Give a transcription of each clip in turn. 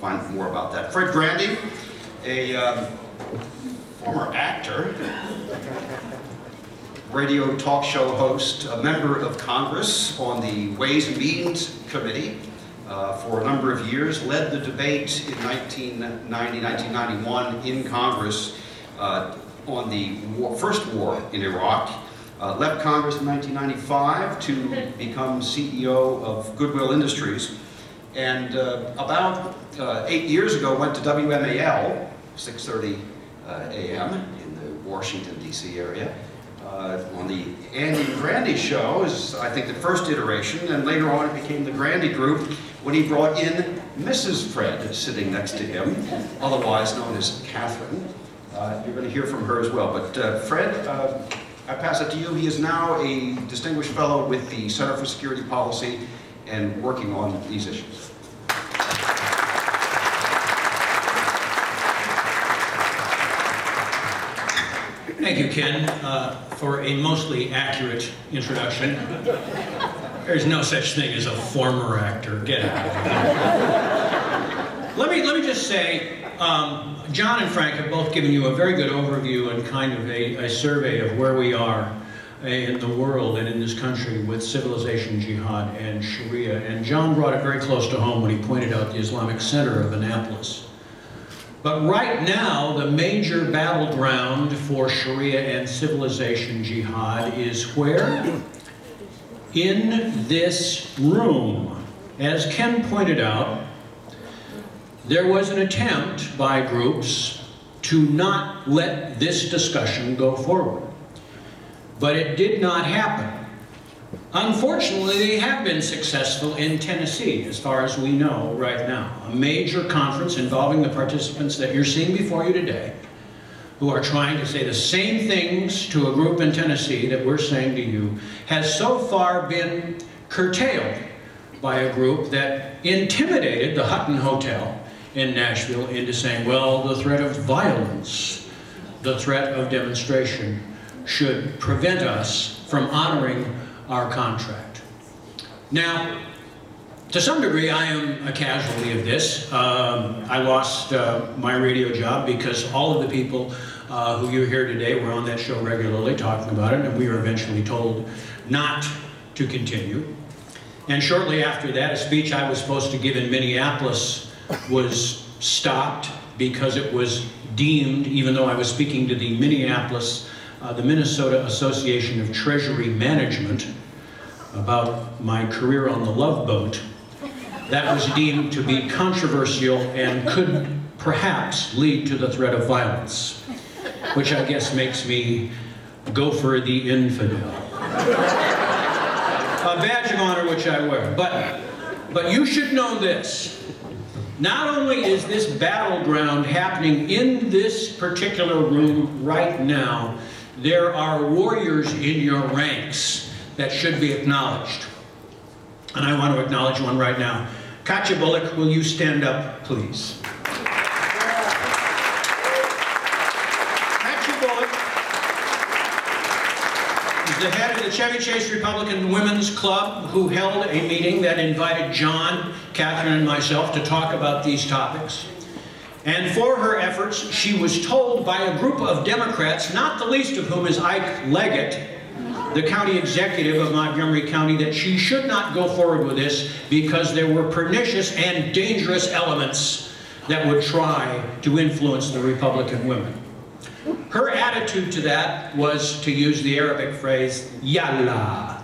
find more about that. Fred Grandy, a former actor, radio talk show host, a member of Congress on the Ways and Means Committee for a number of years, led the debate in 1990-1991 in Congress on the first war in Iraq, left Congress in 1995 to become CEO of Goodwill Industries, and about 8 years ago went to WMAL, 6:30 a.m. in the Washington, D.C. area, on the Andy and Grandy show, is I think the first iteration, and later on it became the Grandy Group when he brought in Mrs. Fred sitting next to him, otherwise known as Catherine. You're going to hear from her as well. But Fred, I pass it to you. He is now a distinguished fellow with the Center for Security Policy and working on these issues. Thank you, Ken, for a mostly accurate introduction. There's no such thing as a former actor. Get out of here. Let me just say, John and Frank have both given you a very good overview and kind of a survey of where we are in the world and in this country with civilization, jihad, and Sharia. And John brought it very close to home when he pointed out the Islamic Center of Annapolis. But right now, the major battleground for Sharia and civilization jihad is where? In this room. As Ken pointed out, there was an attempt by groups to not let this discussion go forward. But it did not happen. Unfortunately, they have been successful in Tennessee, as far as we know right now. A major conference involving the participants that you're seeing before you today, who are trying to say the same things to a group in Tennessee that we're saying to you, has so far been curtailed by a group that intimidated the Hutton Hotel in Nashville into saying, well, the threat of violence, the threat of demonstration should prevent us from honoring our contract. Now, to some degree, I am a casualty of this. I lost my radio job because all of the people who you hear today were on that show regularly talking about it, and we were eventually told not to continue. And shortly after that, a speech I was supposed to give in Minneapolis was stopped because it was deemed, even though I was speaking to the the Minnesota Association of Treasury Management about my career on the Love Boat, that was deemed to be controversial and could perhaps lead to the threat of violence, which I guess makes me Gopher the Infidel. A badge of honor which I wear. But you should know this. Not only is this battleground happening in this particular room right now, there are warriors in your ranks that should be acknowledged. And I want to acknowledge one right now. Katja Bullock, will you stand up, please? Katja Bullock is the head of the Chevy Chase Republican Women's Club, who held a meeting that invited John, Catherine, and myself to talk about these topics. And for her efforts, she was told by a group of Democrats, not the least of whom is Ike Leggett, the county executive of Montgomery County, that she should not go forward with this because there were pernicious and dangerous elements that would try to influence the Republican women. Her attitude to that was, to use the Arabic phrase, yalla,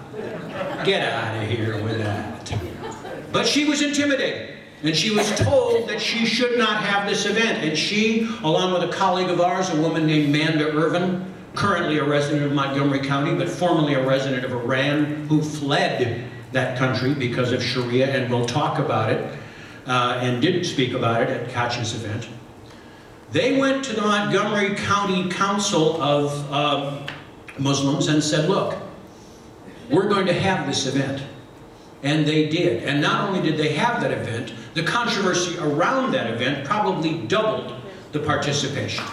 get out of here with that. But she was intimidated. And she was told that she should not have this event. And she, along with a colleague of ours, a woman named Manda Irvin, currently a resident of Montgomery County, but formerly a resident of Iran, who fled that country because of Sharia, and will talk about it, and didn't speak about it at Katja's event. They went to the Montgomery County Council of Muslims and said, look, we're going to have this event. And they did. And not only did they have that event, the controversy around that event probably doubled the participation.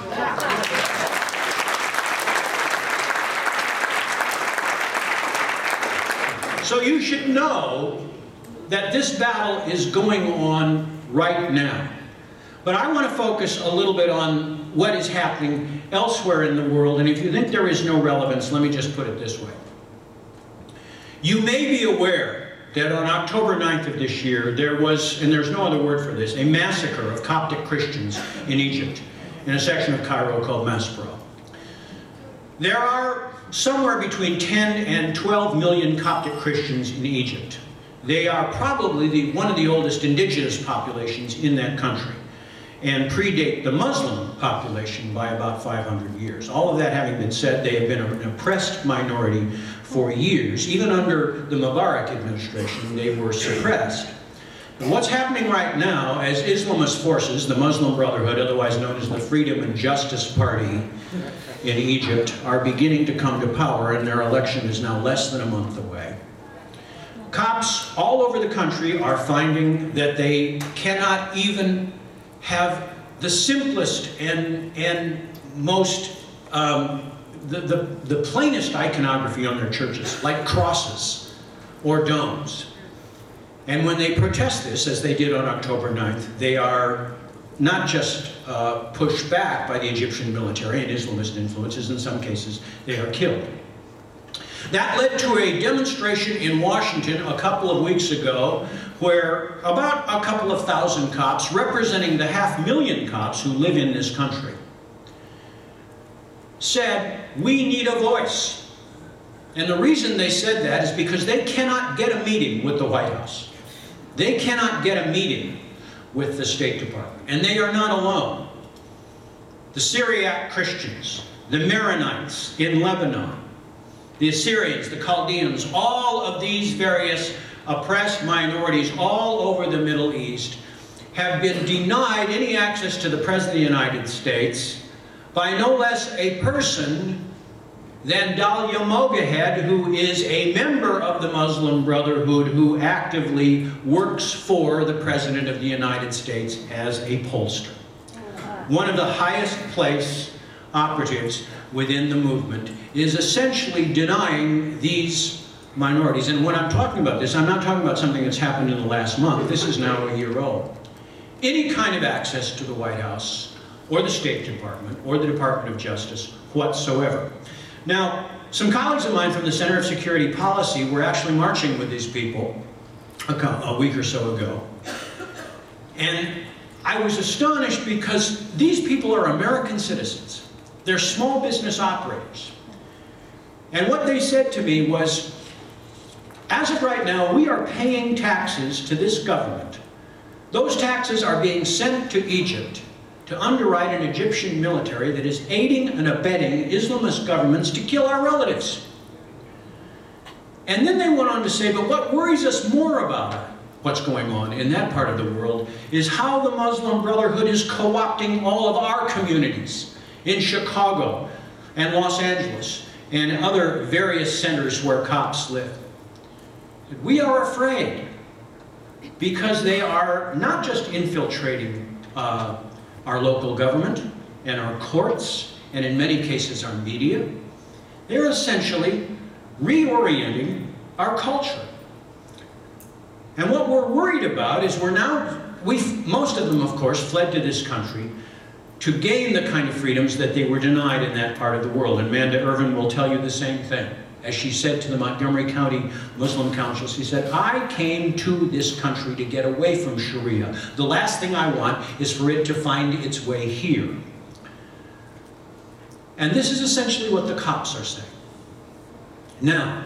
So you should know that this battle is going on right now. But I want to focus a little bit on what is happening elsewhere in the world, and if you think there is no relevance, let me just put it this way. You may be aware that on October 9th of this year, there was, and there's no other word for this, a massacre of Coptic Christians in Egypt, in a section of Cairo called Maspero. There are somewhere between 10 and 12 million Coptic Christians in Egypt. They are probably one of the oldest indigenous populations in that country, and predate the Muslim population by about 500 years. All of that having been said, they have been an oppressed minority for years. Even under the Mubarak administration, they were suppressed. And what's happening right now, as Islamist forces, the Muslim Brotherhood, otherwise known as the Freedom and Justice Party in Egypt, are beginning to come to power, and their election is now less than a month away. Copts all over the country are finding that they cannot even have the simplest and most, the plainest iconography on their churches, like crosses or domes. And when they protest this, as they did on October 9th, they are not just pushed back by the Egyptian military and Islamist influences, in some cases they are killed. That led to a demonstration in Washington a couple of weeks ago where about a couple of thousand Copts, representing the 500,000 Copts who live in this country, said, we need a voice. And the reason they said that is because they cannot get a meeting with the White House. They cannot get a meeting with the State Department. And they are not alone. The Syriac Christians, the Maronites in Lebanon, the Assyrians, the Chaldeans, all of these various oppressed minorities all over the Middle East have been denied any access to the President of the United States by no less a person than Dalia Mogahed, who is a member of the Muslim Brotherhood who actively works for the President of the United States as a pollster. One of the highest placed operatives within the movement is essentially denying these minorities. And when I'm talking about this, I'm not talking about something that's happened in the last month. This is now a year old. Any kind of access to the White House or the State Department or the Department of Justice whatsoever. Now, some colleagues of mine from the Center of Security Policy were actually marching with these people a week or so ago. And I was astonished because these people are American citizens. They're small business operators. And what they said to me was, as of right now, we are paying taxes to this government. Those taxes are being sent to Egypt to underwrite an Egyptian military that is aiding and abetting Islamist governments to kill our relatives. And then they went on to say, but what worries us more about what's going on in that part of the world is how the Muslim Brotherhood is co-opting all of our communities in Chicago and Los Angeles and other various centers where Copts live. We are afraid because they are not just infiltrating our local government and our courts, and in many cases our media. They're essentially reorienting our culture. And what we're worried about is most of them, of course, fled to this country to gain the kind of freedoms that they were denied in that part of the world. And Amanda Irvin will tell you the same thing. As she said to the Montgomery County Muslim Council, she said, I came to this country to get away from Shariah. The last thing I want is for it to find its way here. And this is essentially what the Copts are saying. Now,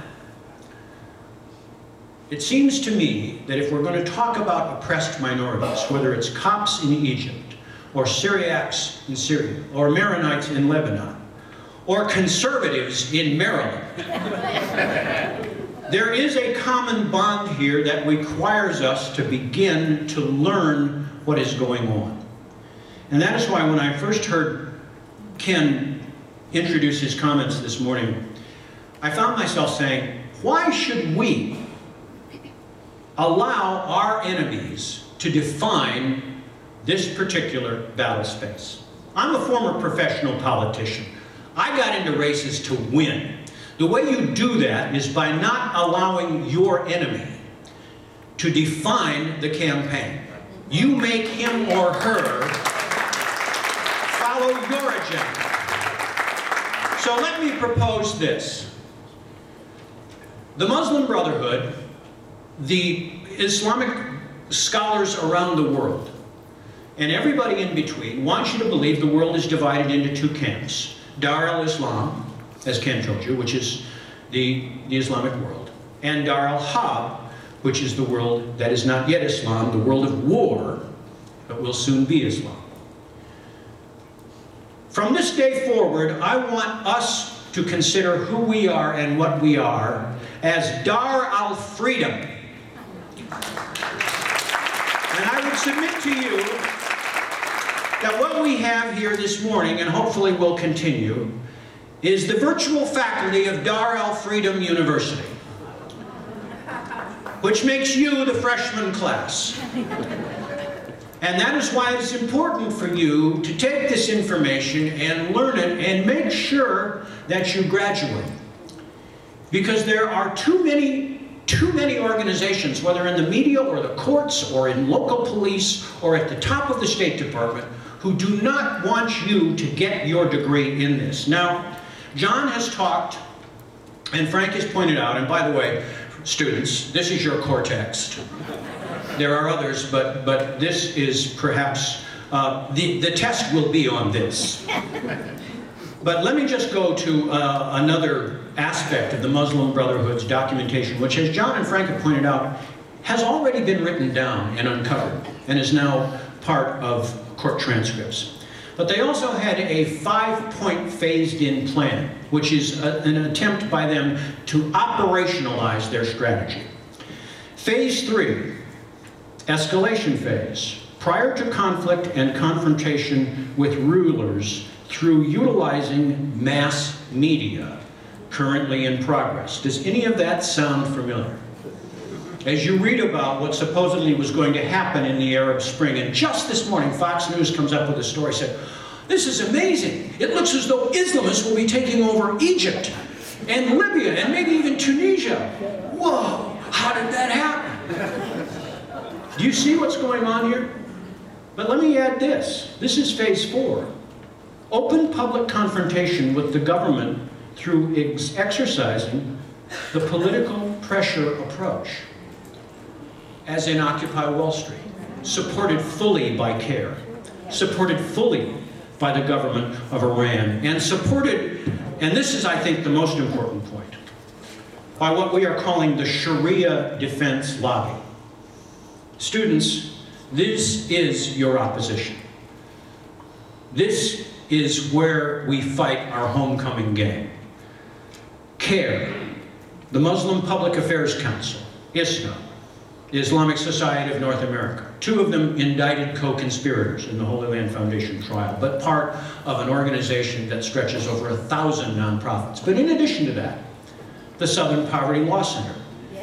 it seems to me that if we're going to talk about oppressed minorities, whether it's Copts in Egypt, or Syriacs in Syria, or Maronites in Lebanon, or conservatives in Maryland, there is a common bond here that requires us to begin to learn what is going on. And that is why when I first heard Ken introduce his comments this morning, I found myself saying, why should we allow our enemies to define this particular battle space? I'm a former professional politician. I got into races to win. The way you do that is by not allowing your enemy to define the campaign. You make him or her follow your agenda. So let me propose this. The Muslim Brotherhood, the Islamic scholars around the world, and everybody in between wants you to believe the world is divided into two camps. Dar al-Islam, as Ken told you, which is the Islamic world, and Dar al-Harb, which is the world that is not yet Islam, the world of war, but will soon be Islam. From this day forward, I want us to consider who we are and what we are as Dar al-Freedom. And I would submit to you that what we have here this morning, and hopefully will continue, is the virtual faculty of Dar al-Freedom University, which makes you the freshman class. And that is why it's important for you to take this information and learn it and make sure that you graduate. Because there are too many organizations, whether in the media or the courts or in local police or at the top of the State Department, who do not want you to get your degree in this. Now, John has talked, and Frank has pointed out, and by the way, students, this is your core text. There are others, but this is perhaps, the test will be on this. But let me just go to another aspect of the Muslim Brotherhood's documentation, which, as John and Frank have pointed out, has already been written down and uncovered, and is now part of court transcripts. But they also had a 5-point phased-in plan, which is an attempt by them to operationalize their strategy. Phase 3, escalation phase, prior to conflict and confrontation with rulers through utilizing mass media, currently in progress. Does any of that sound familiar? As you read about what supposedly was going to happen in the Arab Spring, and just this morning Fox News comes up with a story, said, this is amazing. It looks as though Islamists will be taking over Egypt and Libya and maybe even Tunisia. Whoa, how did that happen? Do you see what's going on here? But let me add this. This is phase 4. Open public confrontation with the government through exercising the political pressure approach, as in Occupy Wall Street, supported fully by CARE, supported fully by the government of Iran, and supported, and this is, I think, the most important point, by what we are calling the Shariah defense lobby. Students, this is your opposition. This is where we fight our homecoming game. CARE, the Muslim Public Affairs Council, ISNA, the Islamic Society of North America, 2 of them indicted co-conspirators in the Holy Land Foundation trial, but part of an organization that stretches over 1,000 nonprofits. But in addition to that, the Southern Poverty Law Center,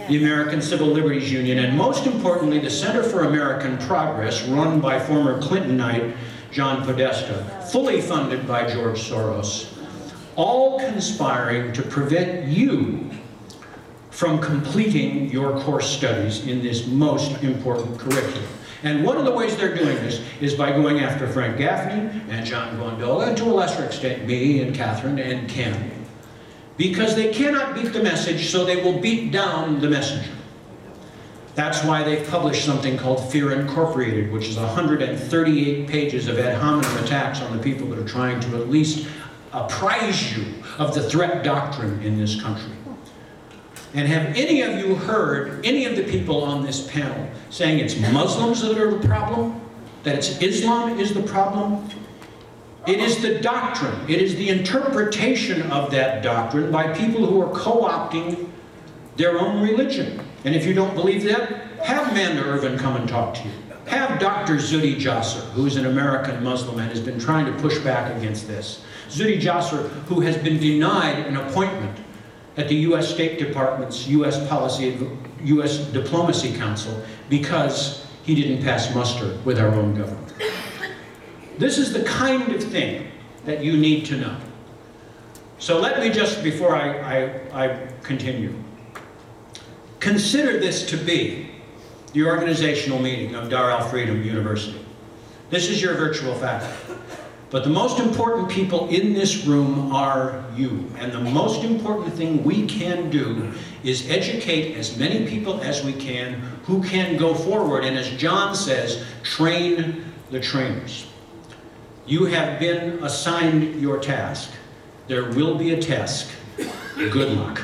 the American Civil Liberties Union, and most importantly, the Center for American Progress, run by former Clintonite John Podesta, fully funded by George Soros, all conspiring to prevent you from completing your course studies in this most important curriculum. And one of the ways they're doing this is by going after Frank Gaffney and John Gondola, and to a lesser extent me and Catherine and Ken, because they cannot beat the message, so they will beat down the messenger. That's why they've published something called Fear Incorporated, which is 138 pages of ad hominem attacks on the people that are trying to at least apprise you of the threat doctrine in this country. And have any of you heard any of the people on this panel saying it's Muslims that are the problem? That it's Islam is the problem? It is the doctrine. It is the interpretation of that doctrine by people who are co-opting their own religion. And if you don't believe that, have Amanda Irvin come and talk to you. Have Dr. Zuhdi Jasser, who is an American Muslim and has been trying to push back against this. Zuhdi Jasser, who has been denied an appointment at the U.S. State Department's U.S. Diplomacy Council because he didn't pass muster with our own government. This is the kind of thing that you need to know. So let me just, before I continue, consider this to be the organizational meeting of Dar al-Freedom University. This is your virtual faculty. But the most important people in this room are you. And the most important thing we can do is educate as many people as we can who can go forward. And as John says, train the trainers. You have been assigned your task. There will be a test. Good luck.